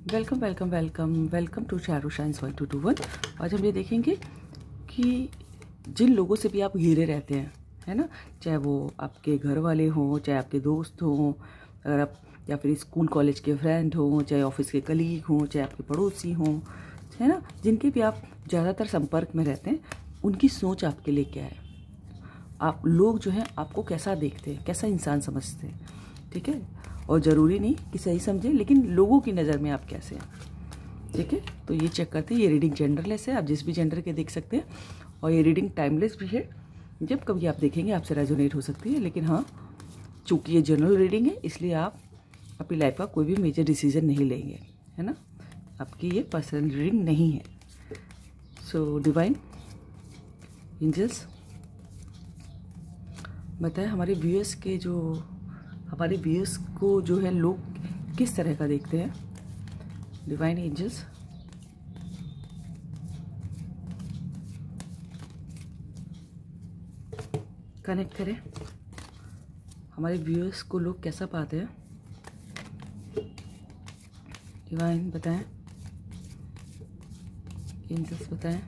Welcome welcome welcome welcome to Charu shines 1221। आज हम ये देखेंगे कि जिन लोगों से भी आप घिरे रहते हैं, है ना, चाहे वो आपके घर वाले हों, चाहे आपके दोस्त हों, अगर आप या फिर स्कूल कॉलेज के फ्रेंड हों, चाहे ऑफिस के कलीग हों, चाहे आपके पड़ोसी हों, है ना, जिनके भी आप ज़्यादातर संपर्क में रहते हैं, उनकी सोच आपके लिए क्या है। आप लोग जो हैं आपको कैसा देखते हैं, कैसा इंसान समझते हैं, ठीक है। और ज़रूरी नहीं कि सही समझे, लेकिन लोगों की नज़र में आप कैसे हैं, ठीक है। तो ये चेक करते हैं। ये रीडिंग जेंडरलेस है, आप जिस भी जेंडर के देख सकते हैं। और ये रीडिंग टाइमलेस भी है, जब कभी आप देखेंगे आपसे रेजोनेट हो सकती है। लेकिन हाँ, चूँकि ये जनरल रीडिंग है, इसलिए आप अपनी लाइफ का कोई भी मेजर डिसीजन नहीं लेंगे, है ना। आपकी ये पर्सनल रीडिंग नहीं है। सो डिवाइन एंजल्स बताएं हमारे व्यूअर्स के जो हमारे व्यूअर्स को जो है लोग किस तरह का देखते हैं। डिवाइन एंजल्स कनेक्ट करें, हमारे व्यूअर्स को लोग कैसा पाते हैं। डिवाइन बताएं, एंजल्स बताएं।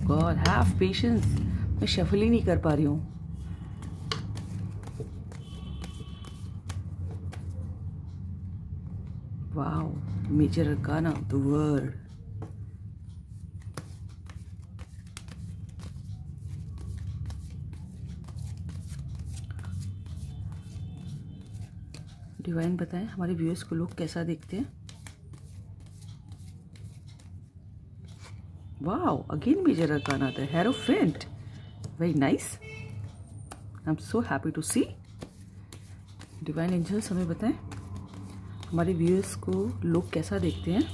God have patience. मैं शफल ही नहीं कर पा रही हूँ। Wow, major arcana of the world. Divine बताएं हमारे व्यूअर्स को लोग कैसा देखते हैं। Wow, again major arcana, the Hierophant. Very nice. I'm so happy to see. Divine Angels हमें बताएं हमारे व्यूअर्स को लोग कैसा देखते हैं।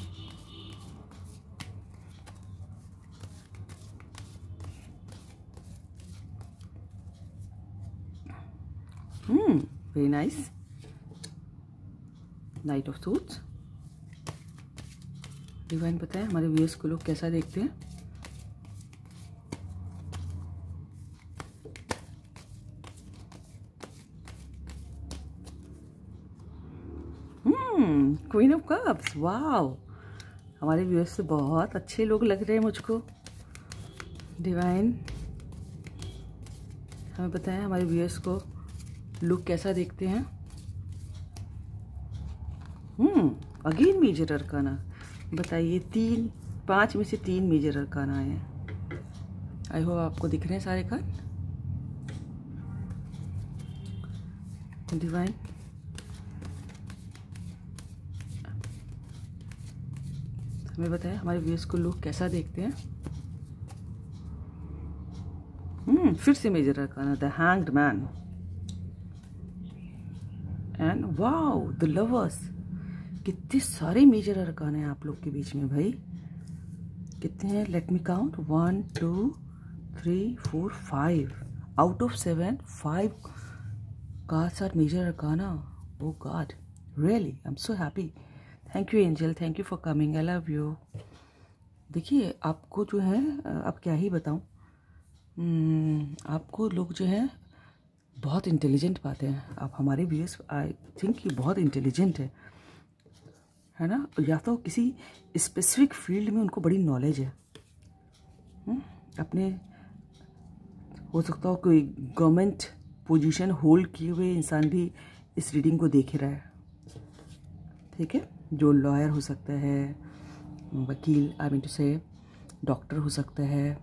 Very nice. Knight of Swords. Divine बताएं हमारे व्यूअर्स को लोग कैसा देखते हैं। Queen of cups. वाओ, हमारे व्यूअर्स से बहुत अच्छे लोग लग रहे हैं मुझको। डिवाइन हमें बताएं हमारे व्यूअर्स को लोग कैसा देखते हैं। Again major arcana. बताइए, 5 में से 3 मेजर अरकाना आए हैं। आई होप आपको दिख रहे हैं सारे कार्ड। डिवाइन हमें बताएं हमारे व्यूअर्स को लोग कैसा देखते हैं। फिर से major arcana, the hanged man and wow the lovers. कितने सारे मेजर अरकान हैं आप लोग के बीच में भाई। कितने हैं? Let me count. 1 2 3 4 5 out of 7 5 cards are major arcana. Oh God, really I am so happy. Thank you angel, thank you for coming, I love you. देखिए, आपको जो है अब क्या ही बताऊं, आपको लोग जो है बहुत इंटेलिजेंट पाते हैं। आप हमारे व्यूअर्स आई थिंक ये बहुत इंटेलिजेंट है ना, या तो किसी स्पेसिफिक फील्ड में उनको बड़ी नॉलेज है। अपने हो सकता हो कोई गवर्नमेंट पोजीशन होल्ड किए हुए इंसान भी इस रीडिंग को देख रहा है, ठीक है। जो लॉयर हो सकता है, वकील, आई मीन टू से डॉक्टर हो सकता है,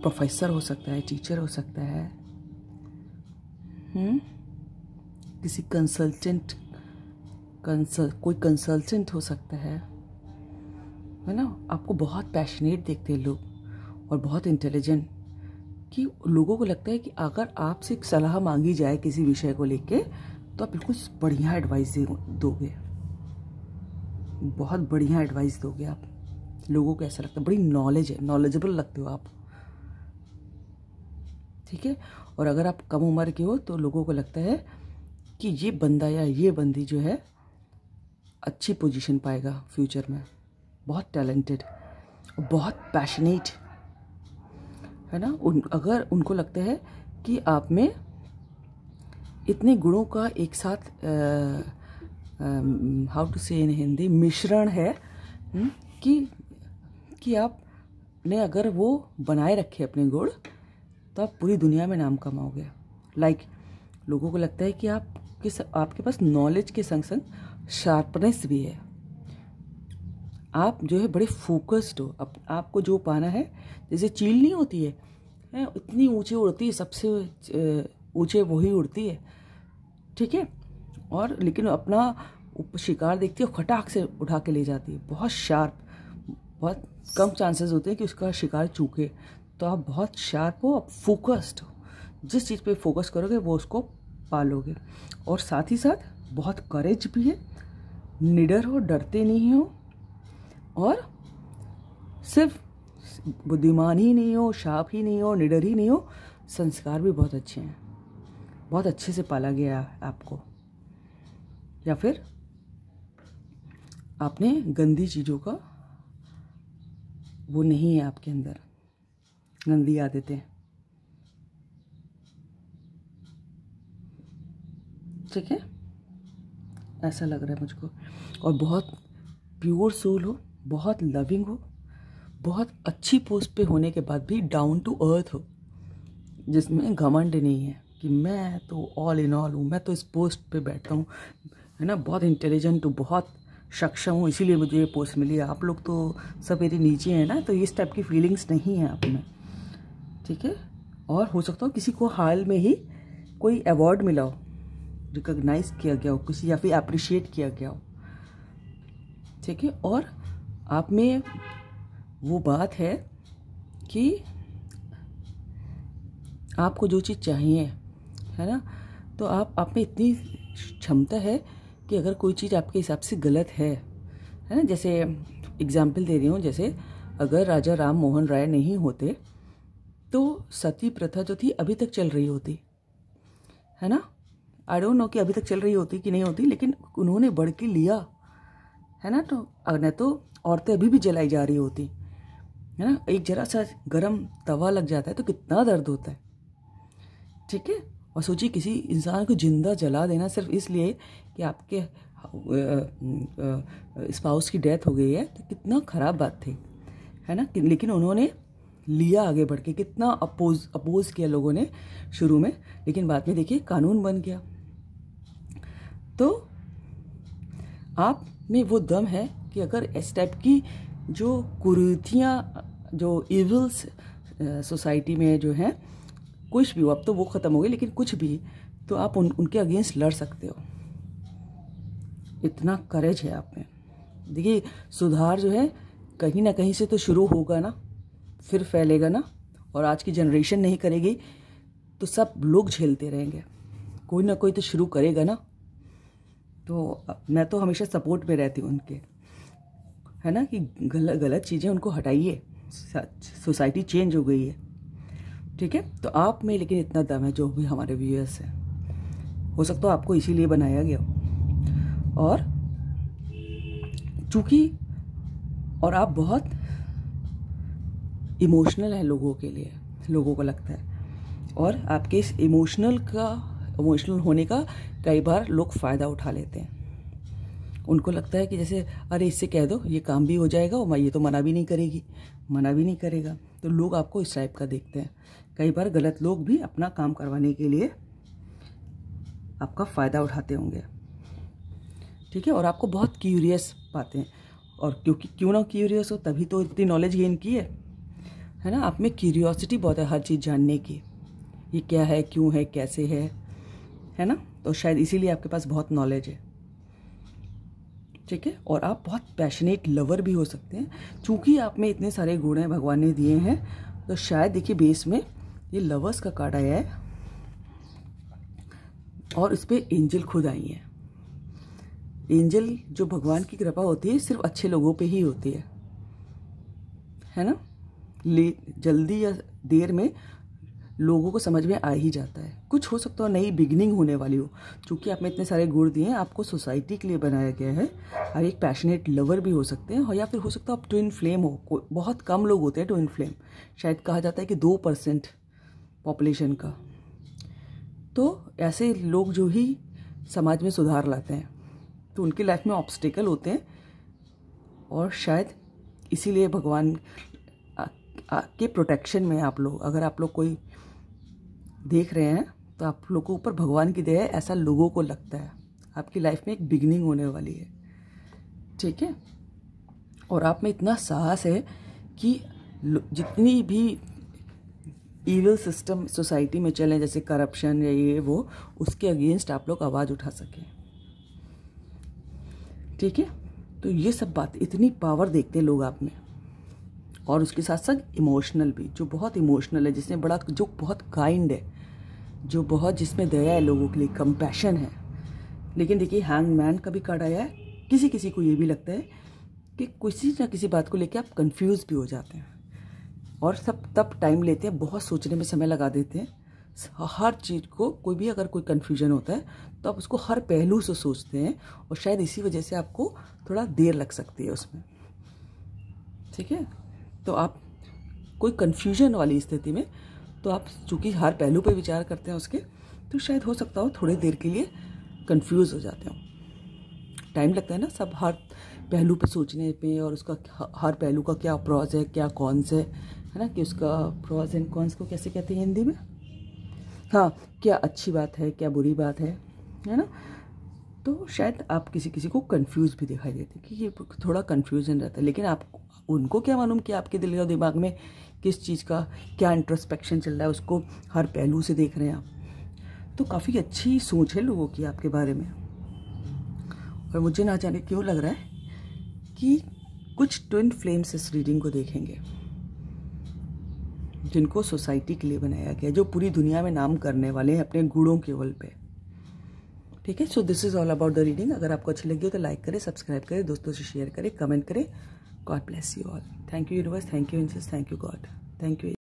प्रोफेसर हो सकता है, टीचर हो सकता है, किसी कोई कंसल्टेंट हो सकता है ना। आपको बहुत पैशनेट देखते हैं लोग और बहुत इंटेलिजेंट, कि लोगों को लगता है कि अगर आपसे एक सलाह मांगी जाए किसी विषय को लेके तो आप बिल्कुल बढ़िया एडवाइस दोगे, बहुत बढ़िया एडवाइस दोगे आप। लोगों को ऐसा लगता है बड़ी नॉलेज है, नॉलेजेबल लगते हो आप, ठीक है। और अगर आप कम उम्र के हो तो लोगों को लगता है कि ये बंदा या ये बंदी जो है अच्छी पोजीशन पाएगा फ्यूचर में। बहुत टैलेंटेड और बहुत पैशनेट। है ना। अगर उनको लगता है कि आप में इतने गुणों का एक साथ हाउ टू से इन हिंदी मिश्रण है, कि आपने अगर वो बनाए रखे अपने गुण, तो आप पूरी दुनिया में नाम कमाओगे। लोगों को लगता है कि आपके पास नॉलेज के संग संग शार्पनेस भी है। आप जो है बड़े फोकस्ड हो। आपको जो पाना है, जैसे चील नहीं होती है इतनी ऊंचे उड़ती है, सबसे ऊंचे वही उड़ती है, ठीक है, और लेकिन अपना शिकार देखती है, खटाक से उठा के ले जाती है, बहुत शार्प। बहुत कम चांसेस होते हैं कि उसका शिकार चूके। तो आप बहुत शार्प हो, आप फोकस्ड हो, जिस चीज़ पे फोकस करोगे वो उसको पालोगे। और साथ ही साथ बहुत करेज भी है, निडर हो, डरते नहीं हो, और सिर्फ बुद्धिमान ही नहीं हो, शार्प ही नहीं हो, निडर ही नहीं हो, संस्कार भी बहुत अच्छे हैं, बहुत अच्छे से पाला गया है आपको। या फिर आपने गंदी चीज़ों का वो नहीं है आपके अंदर, गंदी आदतें, ठीक है, ऐसा लग रहा है मुझको। और बहुत प्योर सोल हो, बहुत लविंग हो, बहुत अच्छी पोस्ट पे होने के बाद भी डाउन टू अर्थ हो, जिसमें घमंड नहीं है कि मैं तो ऑल इन ऑल हूँ, मैं तो इस पोस्ट पे बैठता हूँ, है ना, बहुत इंटेलिजेंट हूँ, बहुत सक्षम हूँ, इसीलिए मुझे ये पोस्ट मिली है। आप लोग तो सब मेरे नीचे हैं ना, तो इस टाइप की फीलिंग्स नहीं है आप में, ठीक है। और हो सकता हो किसी को हाल में ही कोई अवार्ड मिला हो, रिकॉग्नाइज किया गया हो किसी, या फिर अप्रिशिएट किया गया हो, ठीक है। और आप में वो बात है कि आपको जो चीज़ चाहिए, है ना, तो आप में इतनी क्षमता है कि अगर कोई चीज़ आपके हिसाब से गलत है ना, जैसे एग्जाम्पल दे रही हूँ, जैसे अगर राजा राम मोहन राय नहीं होते तो सती प्रथा जो थी अभी तक चल रही होती, है ना। आई डोंट नो कि अभी तक चल रही होती कि नहीं होती, लेकिन उन्होंने बढ़ के लिया, है ना। तो न तो औरतें अभी भी जलाई जा रही होती, है ना। एक जरा सा गरम तवा लग जाता है तो कितना दर्द होता है, ठीक है। और सोचिए किसी इंसान को जिंदा जला देना सिर्फ इसलिए कि आपके स्पाउस की डेथ हो गई है, तो कितना खराब बात थी, है ना। लेकिन उन्होंने लिया आगे बढ़ के, कितना अपोज किया लोगों ने शुरू में, लेकिन बाद में देखिए कानून बन गया। तो आप में वो दम है कि अगर इस टाइप की जो कुरीतियाँ, जो इविल्स सोसाइटी में जो हैं, कुछ भी हो, अब तो वो ख़त्म हो गई, लेकिन कुछ भी, तो आप उनके अगेंस्ट लड़ सकते हो। इतना करेज है आप में। देखिए सुधार जो है कहीं ना कहीं से तो शुरू होगा ना, फिर फैलेगा ना। और आज की जनरेशन नहीं करेगी तो सब लोग झेलते रहेंगे, कोई ना कोई तो शुरू करेगा ना। तो मैं तो हमेशा सपोर्ट में रहती हूँ उनके, है ना, कि गलत चीज़ें उनको हटाइए, सोसाइटी चेंज हो गई है, ठीक है। तो आप में लेकिन इतना दम है, जो भी हमारे व्यूअर्स हैं, हो सकता है आपको इसीलिए बनाया गया हो। और चूँकि और आप बहुत इमोशनल हैं लोगों के लिए, लोगों को लगता है, और आपके इस इमोशनल होने का कई बार लोग फ़ायदा उठा लेते हैं। उनको लगता है कि जैसे अरे इससे कह दो ये काम भी हो जाएगा, और ये तो मना भी नहीं करेगा, तो लोग आपको इस टाइप का देखते हैं। कई बार गलत लोग भी अपना काम करवाने के लिए आपका फ़ायदा उठाते होंगे, ठीक है। और आपको बहुत क्यूरियस पाते हैं, और क्योंकि क्यों ना क्यूरियस हो, तभी तो इतनी नॉलेज गेन की है ना। आप में क्यूरियोसिटी बहुत है हर चीज़ जानने की, ये क्या है, क्यों है, कैसे है ना। तो शायद इसीलिए आपके पास बहुत नॉलेज है, ठीक है। और आप बहुत पैशनेट लवर भी हो सकते हैं, चूँकि आप में इतने सारे गुण हैं भगवान ने दिए हैं। तो शायद देखिए बेस में ये लवर्स का कार्ड आया है, और इस पर एंजल खुद आई है। एंजल जो भगवान की कृपा होती है सिर्फ अच्छे लोगों पे ही होती है ना। जल्दी या देर में लोगों को समझ में आ ही जाता है। कुछ हो सकता है नई बिगिनिंग होने वाली हो, क्योंकि आपने इतने सारे गुण दिए हैं, आपको सोसाइटी के लिए बनाया गया है। आप एक पैशनेट लवर भी हो सकते हैं, और या फिर हो सकता है आप ट्विन फ्लेम हो। बहुत कम लोग होते हैं ट्विन फ्लेम, शायद कहा जाता है कि 2% पॉपुलेशन का। तो ऐसे लोग जो ही समाज में सुधार लाते हैं, तो उनकी लाइफ में ऑब्स्टिकल होते हैं, और शायद इसीलिए भगवान के प्रोटेक्शन में आप लोग, अगर आप लोग कोई देख रहे हैं तो आप लोगों के ऊपर भगवान की दया है, ऐसा लोगों को लगता है। आपकी लाइफ में एक बिगिनिंग होने वाली है, ठीक है। और आप में इतना साहस है कि जितनी भी इविल सिस्टम सोसाइटी में चले, जैसे करप्शन या ये वो, उसके अगेंस्ट आप लोग आवाज़ उठा सकें, ठीक है। तो ये सब बात, इतनी पावर देखते हैं लोग आप में। और उसके साथ साथ इमोशनल भी, जो बहुत इमोशनल है, जिसने बड़ा, जो बहुत काइंड है, जो बहुत, जिसमें दया है लोगों के लिए, कंपैशन है। लेकिन देखिए हैंगमैन का भी कार्ड आया है। किसी किसी को ये भी लगता है कि किसी ना किसी बात को लेकर आप कंफ्यूज भी हो जाते हैं, और सब तब टाइम लेते हैं, बहुत सोचने में समय लगा देते हैं हर चीज़ को। कोई भी अगर कोई कन्फ्यूजन होता है तो आप उसको हर पहलू से सोचते हैं, और शायद इसी वजह से आपको थोड़ा देर लग सकती है उसमें, ठीक है। तो आप कोई कन्फ्यूजन वाली स्थिति में, तो आप चूँकि हर पहलू पे विचार करते हैं उसके, तो शायद हो सकता हो थोड़ी देर के लिए कंफ्यूज हो जाते हो। टाइम लगता है ना सब हर पहलू पे सोचने पे, और उसका हर पहलू का क्या प्रॉज है, क्या कॉन्स है ना, कि उसका प्रॉज एंड कॉन्स को कैसे कहते हैं हिंदी में, हाँ, क्या अच्छी बात है, क्या बुरी बात है ना। तो शायद आप किसी किसी को कंफ्यूज भी दिखाई देते कि ये थोड़ा कंफ्यूजन रहता है। लेकिन आप उनको क्या मालूम कि आपके दिल और दिमाग में किस चीज़ का क्या इंट्रोस्पेक्शन चल रहा है, उसको हर पहलू से देख रहे हैं आप। तो काफ़ी अच्छी सोच है लोगों की आपके बारे में। और मुझे ना जाने क्यों लग रहा है कि कुछ ट्विन फ्लेम्स इस रीडिंग को देखेंगे, जिनको सोसाइटी के लिए बनाया गया, जो पूरी दुनिया में नाम करने वाले हैं अपने गुणों के बल पे, ठीक है। So this is all about the reading. अगर आपको अच्छी लगी हो तो लाइक करें, सब्सक्राइब करें, दोस्तों से शेयर करें, कमेंट करें। God bless you all. Thank you universe, thank you angels, thank you God, thank you.